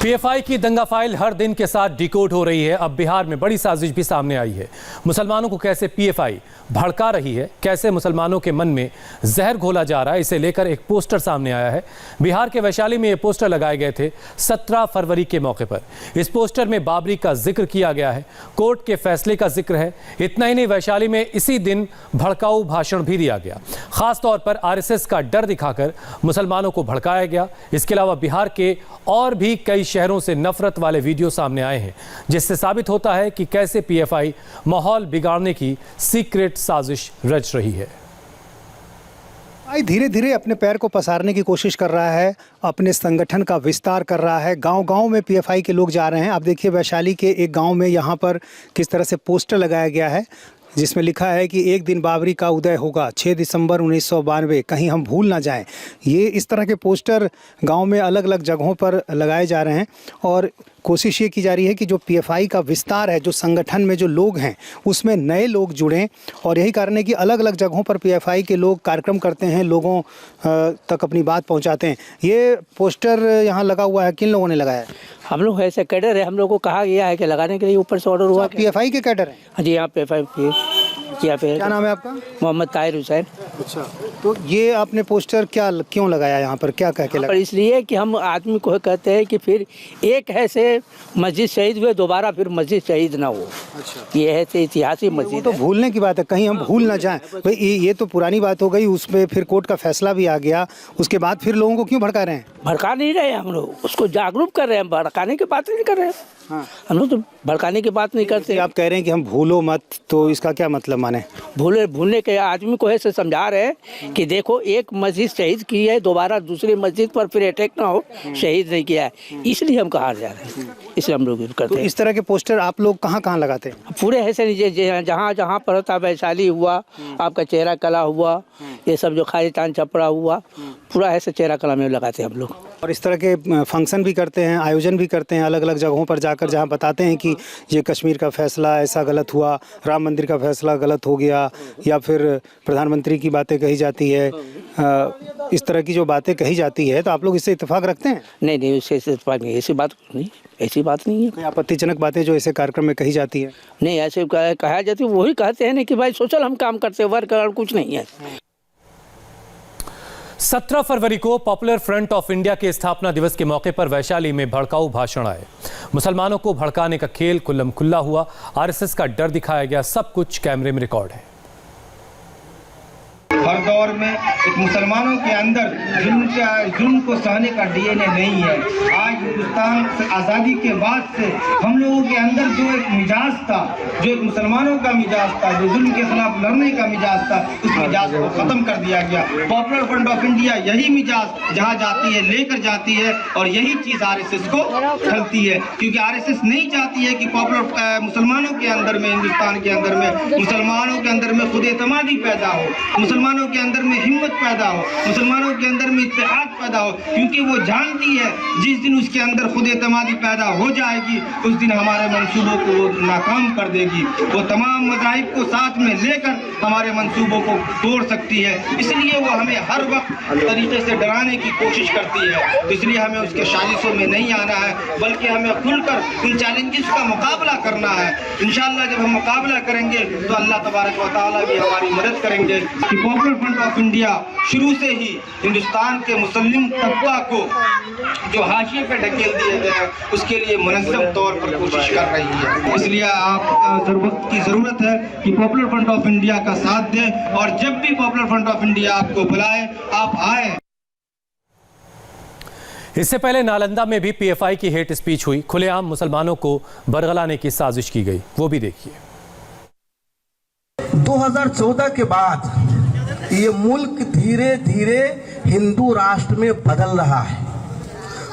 PFI की दंगा file हर दिन के साथ डिकोड हो रही है। अब बिहार में बड़ी साजिश भी सामने आई है। मुसलमानों को कैसे पीएफआई भड़का रही है, कैसे मुसलमानों के मन में जहर घोला जा रहा है, इसे लेकर एक पोस्टर सामने आया है। बिहार के वैशाली में ये पोस्टर लगाए गए थे 17 फरवरी के मौके पर। इस पोस्टर में बाबरी का जिक्र किया गया है, कोर्ट के फैसले का जिक्र है। इतना ही नहीं, वैशाली में इसी दिन भड़काऊ भाषण भी दिया गया। खास तौर पर आरएसएस का डर दिखाकर मुसलमानों को भड़काया गया। इसके अलावा बिहार के और भी कई शहरों से नफरत वाले वीडियो सामने आए हैं, जिससे साबित होता है कि कैसे पीएफआई माहौल बिगाड़ने की सीक्रेट साजिश रच रही है। धीरे धीरे अपने पैर को पसारने की कोशिश कर रहा है, अपने संगठन का विस्तार कर रहा है। गांव-गांव में पीएफआई के लोग जा रहे हैं। आप देखिए वैशाली के एक गांव में यहाँ पर किस तरह से पोस्टर लगाया गया है, जिसमें लिखा है कि एक दिन बाबरी का उदय होगा, 6 दिसंबर 1992, कहीं हम भूल ना जाएं। ये इस तरह के पोस्टर गांव में अलग अलग जगहों पर लगाए जा रहे हैं और कोशिश ये की जा रही है कि जो पीएफआई का विस्तार है, जो संगठन में जो लोग हैं, उसमें नए लोग जुड़ें। और यही कारण है कि अलग अलग जगहों पर पीएफआई के लोग कार्यक्रम करते हैं, लोगों तक अपनी बात पहुंचाते हैं। ये पोस्टर यहाँ लगा हुआ है, किन लोगों ने लगाया है? हम लोग ऐसे कैडर है, हम लोग को कहा गया है कि लगाने के लिए, ऊपर से ऑर्डर हुआ। पीएफआई के कैडर हैं? हाँ जी, यहाँ पीएफआई यहाँ पे। क्या नाम है आपका? मोहम्मद ताहिर हुसैन। अच्छा, तो ये आपने पोस्टर क्यों लगाया यहाँ पर, क्या कह के लगाया? इसलिए कि हम आदमी को कहते हैं कि फिर एक है से मस्जिद शहीद हुए, दोबारा फिर मस्जिद शहीद ना हो। अच्छा, ये है से ऐतिहासिक मस्जिद। तो भूलने की बात है, कहीं हम भूल ना जाएं। भाई ये तो पुरानी बात हो गई, उसमें फिर कोर्ट का फैसला भी आ गया, उसके बाद फिर लोगों को क्यों भड़का रहे हैं? भड़का नहीं रहे हम लोग, उसको जागरूक कर रहे हैं, भड़काने की बात नहीं कर रहे हैं। हाँ। हम लोग तो भड़काने की बात नहीं करते। आप कह रहे हैं कि हम भूलो मत, तो इसका क्या मतलब माने? भूलने के आदमी को ऐसे समझा रहे हैं कि देखो, एक मस्जिद शहीद की है, दोबारा दूसरी मस्जिद पर फिर अटैक ना हो, शहीद नहीं किया है, इसलिए हम कहा जा रहे हैं, इसलिए हम लोग करते हैं। इस तरह के पोस्टर आप लोग कहाँ कहाँ लगाते हैं? पूरे ऐसे जहाँ जहाँ पर होता, वैशाली हुआ, आपका चेहरा कला हुआ, ये सब जो खालिस्तान छपरा हुआ, पूरा ऐसे चेहरा कला में लगाते हैं हम लोग। और इस तरह के फंक्शन भी करते हैं, आयोजन भी करते हैं अलग अलग जगहों पर जाकर, जहाँ बताते हैं कि ये कश्मीर का फैसला ऐसा गलत हुआ, राम मंदिर का फैसला गलत हो गया, या फिर प्रधानमंत्री की बातें कही जाती है। इस तरह की जो बातें कही जाती है, तो आप लोग इससे इत्तेफाक रखते हैं? नहीं, इससे इत्तेफाक नहीं, ऐसी बात नहीं है। कोई आपत्तिजनक बातें जो ऐसे कार्यक्रम में कही जाती है? नहीं, ऐसे कहा जाती है, वही कहते हैं ना कि भाई सोशल हम काम करते हैं, वर्क और कुछ नहीं है। 17 फरवरी को पॉपुलर फ्रंट ऑफ इंडिया के स्थापना दिवस के मौके पर वैशाली में भड़काऊ भाषण आए। मुसलमानों को भड़काने का खेल खुल्लम खुल्ला हुआ, आरएसएस का डर दिखाया गया, सब कुछ कैमरे में रिकॉर्ड है। हर दौर में एक मुसलमानों के अंदर जुल्म को सहने का डीएनए नहीं है। आज हिंदुस्तान से आज़ादी के बाद से हम लोगों के अंदर जो एक मिजाज था, जो एक मुसलमानों का मिजाज था, जो जुल्म के खिलाफ लड़ने का मिजाज था, उस मिजाज को ख़त्म कर दिया गया। पॉपुलर फ्रंट ऑफ इंडिया यही मिजाज जहाँ जाती है लेकर जाती है, और यही चीज़ आरएसएस को खलती है, क्योंकि आरएसएस नहीं चाहती है कि पॉपुलर मुसलमानों के अंदर में, हिंदुस्तान के अंदर में, मुसलमानों के अंदर में खुद एतमादी पैदा हो, मुसलमानों के अंदर में हिम्मत पैदा हो, मुसलमानों के अंदर में इत्तेहाद पैदा हो, क्योंकि वो जानती है जिस दिन उसके अंदर खुद एतमादी पैदा हो जाएगी, उस दिन हमारे मंसूबों को वो नाकाम कर देगी। वो तमाम मज़ाहिब को साथ में लेकर हमारे मंसूबों को तोड़ सकती है, इसलिए वो हमें हर वक्त तरीके से डराने की कोशिश करती है। तो इसलिए हमें उसके साजिशों में नहीं आना है, बल्कि हमें खुलकर उन चैलेंजेस का मुकाबला करना है। इंशाअल्लाह जब हम मुकाबला करेंगे तो अल्लाह तबारक व तआला भी हमारी मदद करेंगे। पॉपुलर फ्रंट ऑफ इंडिया शुरू से ही हिंदुस्तान के मुस्लिम तबका को जो हाशिए पे ढकेल दिए गए हैं, उसके लिए मुनज़्ज़म तौर पर कोशिश कर रही है। इसलिए आप वक्त की ज़रूरत है कि पॉपुलर फ्रंट ऑफ इंडिया का साथ दें, और जब भी पॉपुलर फ्रंट ऑफ इंडिया आपको बुलाए, आप आए। इससे पहले नालंदा में भी पीएफआई की हेट स्पीच हुई, खुलेआम मुसलमानों को बरगलाने की साजिश की गई, वो भी देखिए। 2014 के बाद ये मुल्क धीरे धीरे हिंदू राष्ट्र में बदल रहा है।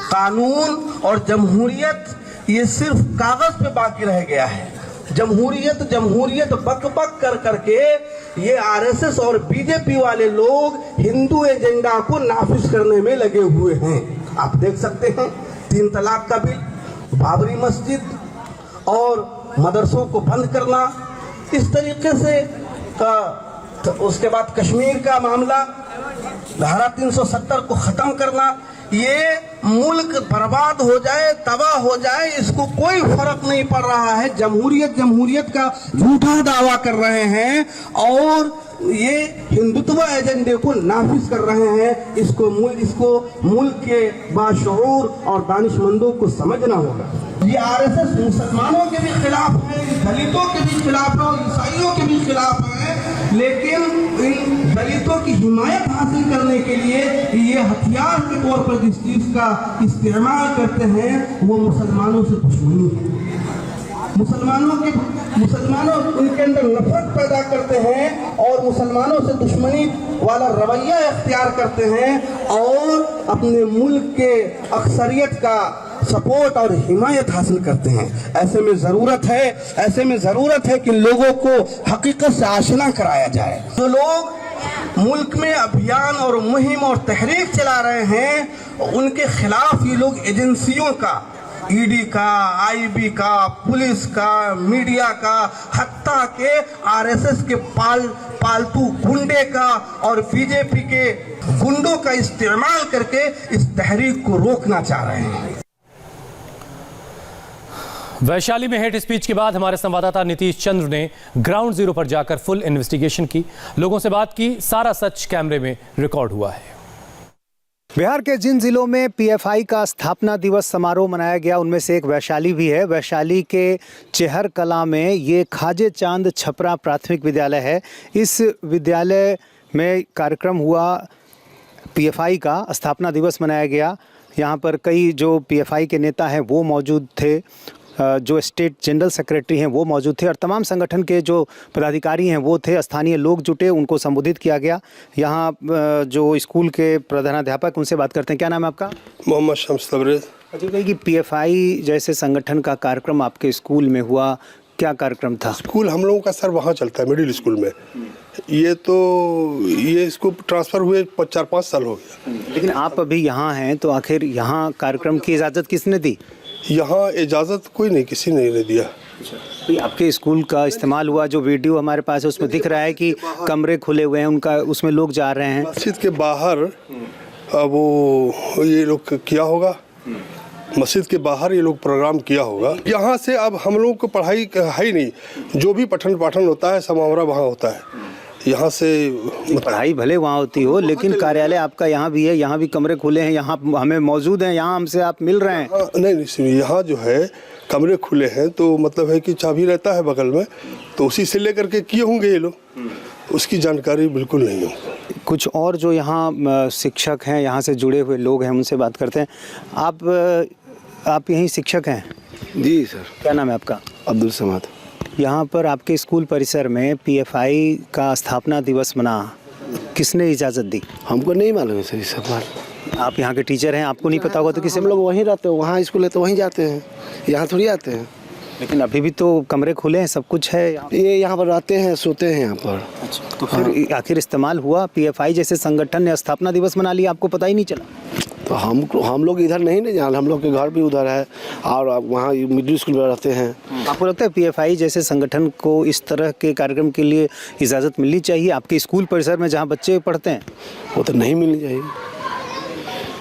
कानून और जमहूरियत ये सिर्फ कागज पे बाकी रह गया है। जमहूरियत बक बक कर करके ये आरएसएस और बीजेपी वाले लोग हिंदू एजेंडा को नाफिज करने में लगे हुए हैं। आप देख सकते हैं 3 तलाक का बिल, बाबरी मस्जिद और मदरसों को बंद करना, इस तरीके से उसके बाद कश्मीर का मामला, धारा 370 को ख़त्म करना, ये मुल्क बर्बाद हो जाए, तबाह हो जाए, इसको कोई फर्क नहीं पड़ रहा है। जमहूरियत का झूठा दावा कर रहे हैं और ये हिंदुत्व एजेंडे को नाफिज कर रहे हैं। इसको मुल्क के बाशऊर और दानिशमंदों को समझना होगा। ये आरएसएस मुसलमानों के भी खिलाफ है, दलितों के भी खिलाफ है और ईसाइयों के भी खिलाफ है, लेकिन इन दलितों की हिमायत हासिल करने के लिए ये हथियार के तौर पर जिस चीज का इस्तेमाल करते हैं वो मुसलमानों से दुश्मनी है। मुसलमानों उनके अंदर नफरत पैदा करते हैं और मुसलमानों से दुश्मनी वाला रवैया इख्तियार करते हैं और अपने मुल्क के अक्सरियत का सपोर्ट और हिमायत हासिल करते हैं। ऐसे में ज़रूरत है कि लोगों को हकीकत से आशना कराया जाए। जो लोग मुल्क में अभियान और मुहिम और तहरीक चला रहे हैं उनके खिलाफ ये लोग एजेंसियों का, ईडी का, आईबी का, पुलिस का, मीडिया का, हत्ता के आरएसएस के पालतू गुंडे का और बीजेपी के गुंडों का इस्तेमाल करके इस तहरीक को रोकना चाह रहे हैं। वैशाली में हेट स्पीच के बाद हमारे संवाददाता नीतीश चंद्र ने ग्राउंड जीरो पर जाकर फुल इन्वेस्टिगेशन की, लोगों से बात की, सारा सच कैमरे में रिकॉर्ड हुआ है। बिहार के जिन जिलों में पीएफआई का स्थापना दिवस समारोह मनाया गया उनमें से एक वैशाली भी है। वैशाली के चेहर कला में ये खाजे चांद छपरा प्राथमिक विद्यालय है। इस विद्यालय में कार्यक्रम हुआ, पीएफआई का स्थापना दिवस मनाया गया। यहाँ पर कई जो पीएफआई के नेता हैं वो मौजूद थे, जो स्टेट जनरल सेक्रेटरी हैं वो मौजूद थे और तमाम संगठन के जो पदाधिकारी हैं वो थे। स्थानीय लोग जुटे, उनको संबोधित किया गया। यहाँ जो स्कूल के प्रधानाध्यापक, उनसे बात करते हैं। क्या नाम है आपका? मोहम्मद शम्स तबरेज़। अच्छा, कही कि पीएफआई जैसे संगठन का कार्यक्रम आपके स्कूल में हुआ, क्या कार्यक्रम था? स्कूल हम लोगों का सर वहाँ चलता है, मिडिल स्कूल में। ये इसको ट्रांसफ़र हुए 4-5 साल हो गया। लेकिन आप अभी यहाँ हैं तो आखिर यहाँ कार्यक्रम की इजाज़त किसने दी? यहाँ इजाज़त कोई नहीं, किसी ने नहीं दिया। तो आपके स्कूल का इस्तेमाल हुआ, जो वीडियो हमारे पास है उसमें दिख रहा है कि कमरे खुले हुए हैं, उनका उसमें लोग जा रहे हैं। मस्जिद के बाहर वो ये लोग किया होगा, मस्जिद के बाहर ये लोग प्रोग्राम किया होगा। यहाँ से अब हम लोग को पढ़ाई है ही नहीं, जो भी पठन पाठन होता है समावरा वहाँ होता है। यहाँ से पढ़ाई भले वहाँ होती हो, लेकिन कार्यालय आपका यहाँ भी है, यहाँ भी कमरे खुले हैं, यहाँ हमें मौजूद हैं, यहाँ हमसे आप मिल रहे हैं। नहीं सुनिए, यहाँ जो है कमरे खुले हैं तो मतलब है कि चाबी रहता है बगल में, तो उसी से लेकर के किए होंगे ये लोग, उसकी जानकारी बिल्कुल नहीं हो। कुछ और जो यहाँ शिक्षक हैं, यहाँ से जुड़े हुए लोग हैं, उनसे बात करते हैं। आप यहीं शिक्षक हैं? जी सर। क्या नाम है आपका? अब्दुल समाद। यहाँ पर आपके स्कूल परिसर में पीएफआई का स्थापना दिवस मना, किसने इजाज़त दी? हमको नहीं मालूम है सर ये सब बात। आप यहाँ के टीचर हैं, आपको नहीं पता होगा तो किसी? हम लोग वहीं रहते हैं, वहाँ स्कूल है तो वहीं जाते हैं, यहाँ थोड़ी आते हैं। लेकिन अभी भी तो कमरे खुले हैं, सब कुछ है। ये यहाँ पर रहते हैं, सोते हैं यहाँ पर। अच्छा, तो फिर आखिर इस्तेमाल हुआ? पीएफआई जैसे संगठन ने स्थापना दिवस मना लिया, आपको पता ही नहीं चला? तो हम लोग इधर नहीं जान, हम लोग के घर भी उधर है और वहाँ मिडिल स्कूल में रहते हैं। आपको लगता है पीएफआई जैसे संगठन को इस तरह के कार्यक्रम के लिए इजाज़त मिलनी चाहिए आपके स्कूल परिसर में जहाँ बच्चे पढ़ते हैं? वो तो नहीं मिलनी चाहिए।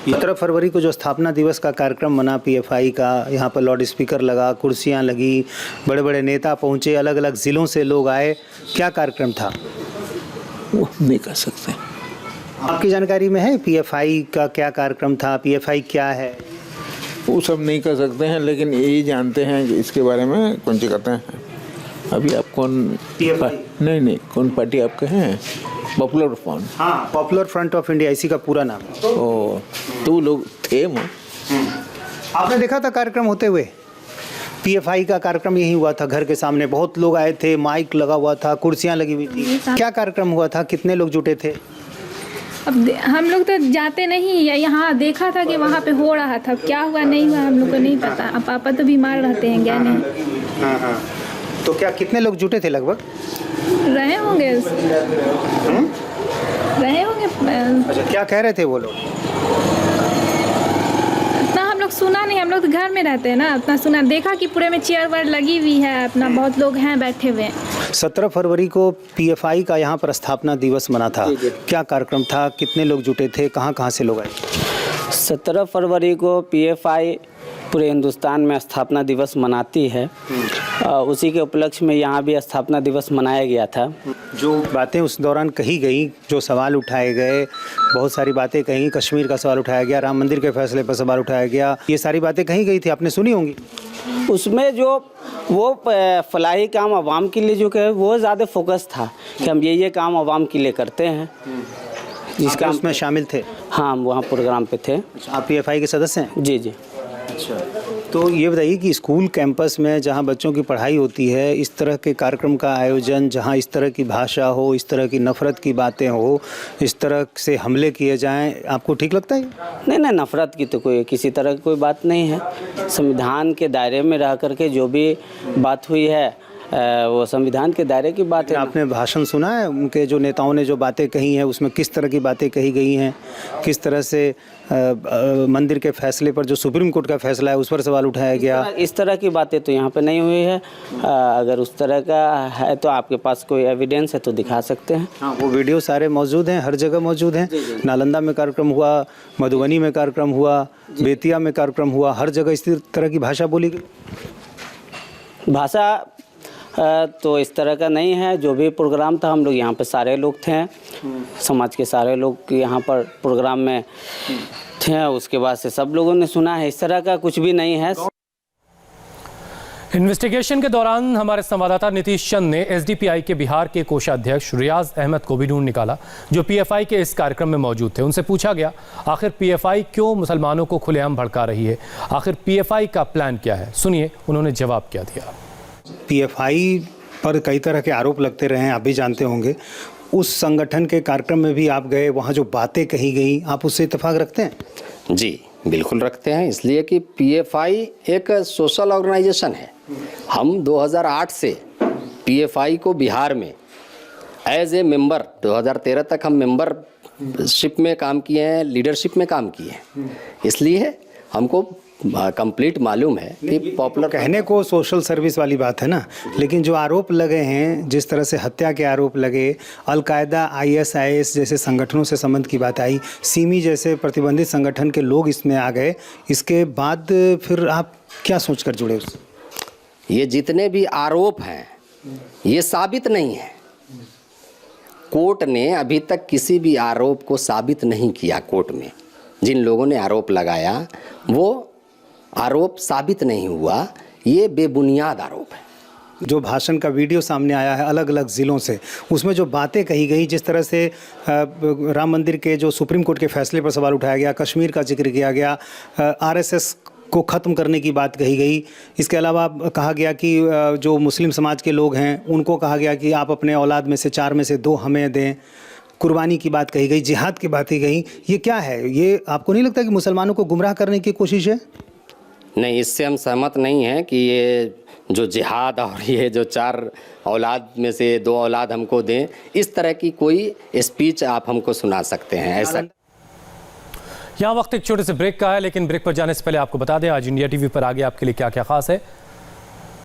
17 फरवरी को जो स्थापना दिवस का कार्यक्रम मना पीएफआई का, यहाँ पर लाउड स्पीकर लगा, कुर्सियाँ लगी, बड़े बड़े नेता पहुँचे, अलग अलग ज़िलों से लोग आए, क्या कार्यक्रम था? वो नहीं कर सकते। आपकी जानकारी में है पीएफआई का क्या कार्यक्रम था? पीएफआई क्या है? वो सब नहीं कर सकते हैं, लेकिन यही जानते हैं कि इसके बारे में कौन सी कहते हैं। अभी आप कौन? नहीं, कौन पार्टी आपके हैं? Popular front. हाँ, पॉपुलर फ्रंट ऑफ इंडिया, इसी का पूरा नाम है। ओ, तो लोग थे वो। आपने देखा था कार्यक्रम होते हुए? पीएफआई का कार्यक्रम यही हुआ था, घर के सामने बहुत लोग आए थे, माइक लगा हुआ था, कुर्सियाँ लगी हुई थी। क्या कार्यक्रम हुआ था, कितने लोग जुटे थे? अब हम लोग तो जाते नहीं, यहाँ देखा था कि वहाँ पे हो रहा था, क्या हुआ नहीं हुआ हम लोग को नहीं पता। अब पापा तो बीमार रहते हैं, गए नहीं। हाँ। तो क्या कितने लोग जुटे थे लगभग? रहे होंगे। अच्छा, क्या कह रहे थे वो लोग? इतना हम लोग सुना नहीं, हम लोग तो घर में रहते हैं ना, इतना सुना। देखा कि पूरे में चेयर वेयर लगी हुई है, अपना बहुत लोग हैं बैठे हुए। 17 फरवरी को पीएफआई का यहाँ पर स्थापना दिवस मना था, क्या कार्यक्रम था, कितने लोग जुटे थे, कहाँ से लोग आए? 17 फरवरी को पीएफआई पूरे हिंदुस्तान में स्थापना दिवस मनाती है। उसी के उपलक्ष्य में यहाँ भी स्थापना दिवस मनाया गया था। जो बातें उस दौरान कही गई, जो सवाल उठाए गए, बहुत सारी बातें कहीं, कश्मीर का सवाल उठाया गया, राम मंदिर के फैसले पर सवाल उठाया गया, ये सारी बातें कही गई थी, आपने सुनी होंगी। उसमें जो वो फलाही काम आवाम के लिए जो है वो ज़्यादा फोकस था कि हम ये काम आवाम के लिए करते हैं, जिसका उसमें शामिल थे। हाँ, हम वहाँ प्रोग्राम पे थे। आप पीएफआई के सदस्य हैं? जी जी। अच्छा, तो ये बताइए कि स्कूल कैंपस में जहाँ बच्चों की पढ़ाई होती है, इस तरह के कार्यक्रम का आयोजन, जहाँ इस तरह की भाषा हो, इस तरह की नफ़रत की बातें हो, इस तरह से हमले किए जाएं, आपको ठीक लगता है? नहीं, नफ़रत की तो कोई किसी तरह की कोई बात नहीं है। संविधान के दायरे में रह करके जो भी बात हुई है वो संविधान के दायरे की बात है। आपने भाषण सुना है उनके, जो नेताओं ने जो बातें कही हैं, उसमें किस तरह की बातें कही गई हैं, किस तरह से मंदिर के फैसले पर, जो सुप्रीम कोर्ट का फैसला है, उस पर सवाल उठाया गया? इस तरह की बातें तो यहाँ पे नहीं हुई है। अगर उस तरह का है तो आपके पास कोई एविडेंस है तो दिखा सकते हैं। हाँ, वो वीडियो सारे मौजूद हैं, हर जगह मौजूद हैं। नालंदा में कार्यक्रम हुआ, मधुबनी में कार्यक्रम हुआ, बेतिया में कार्यक्रम हुआ, हर जगह इसी तरह की भाषा बोली गई। भाषा तो इस तरह का नहीं है। जो भी प्रोग्राम था, हम लोग यहाँ पे सारे लोग थे, समाज के सारे लोग यहाँ पर प्रोग्राम में थे। उसके बाद से सब लोगों ने सुना है, इस तरह का कुछ भी नहीं है। इन्वेस्टिगेशन के दौरान हमारे संवाददाता नीतीश चंद ने एसडीपीआई के बिहार के कोषाध्यक्ष रियाज अहमद को भी ढूंढ निकाला, जो पीएफआई के इस कार्यक्रम में मौजूद थे। उनसे पूछा गया, आखिर पीएफआई क्यों मुसलमानों को खुलेआम भड़का रही है, आखिर पीएफआई का प्लान क्या है? सुनिए उन्होंने जवाब क्या दिया। पीएफआई पर कई तरह के आरोप लगते रहे हैं, आप भी जानते होंगे। उस संगठन के कार्यक्रम में भी आप गए, वहाँ जो बातें कही गई, आप उससे इत्तेफाक रखते हैं? जी बिल्कुल रखते हैं, इसलिए कि पीएफआई एक सोशल ऑर्गेनाइजेशन है। हम 2008 से पीएफआई को बिहार में एज ए मेंबर, 2013 तक हम मेंबरशिप में काम किए हैं, लीडरशिप में काम किए हैं, इसलिए हमको कंप्लीट मालूम है कि पॉपुलर कहने को सोशल सर्विस वाली बात है ना, लेकिन जो आरोप लगे हैं, जिस तरह से हत्या के आरोप लगे, अलकायदा, आईएसआईएस जैसे संगठनों से संबंध की बात आई, सिमी जैसे प्रतिबंधित संगठन के लोग इसमें आ गए, इसके बाद फिर आप क्या सोचकर जुड़े उससे? ये जितने भी आरोप हैं ये साबित नहीं है। कोर्ट ने अभी तक किसी भी आरोप को साबित नहीं किया। कोर्ट में जिन लोगों ने आरोप लगाया वो आरोप साबित नहीं हुआ, ये बेबुनियाद आरोप है। जो भाषण का वीडियो सामने आया है अलग अलग ज़िलों से, उसमें जो बातें कही गई, जिस तरह से राम मंदिर के जो सुप्रीम कोर्ट के फैसले पर सवाल उठाया गया, कश्मीर का जिक्र किया गया, आरएसएस को ख़त्म करने की बात कही गई, इसके अलावा कहा गया कि जो मुस्लिम समाज के लोग हैं उनको कहा गया कि आप अपने औलाद में से 4 में से 2 हमें दें, कुर्बानी की बात कही गई, जिहाद की बातें कही। ये क्या है? ये आपको नहीं लगता कि मुसलमानों को गुमराह करने की कोशिश है? नहीं, इससे हम सहमत नहीं हैं कि ये जो जिहाद और ये जो 4 औलाद में से 2 औलाद हमको दें, इस तरह की कोई स्पीच आप हमको सुना सकते हैं, ऐसा। यहाँ वक्त एक छोटे से ब्रेक का है, लेकिन ब्रेक पर जाने से पहले आपको बता दें आज इंडिया टीवी पर आगे आपके लिए क्या क्या खास है।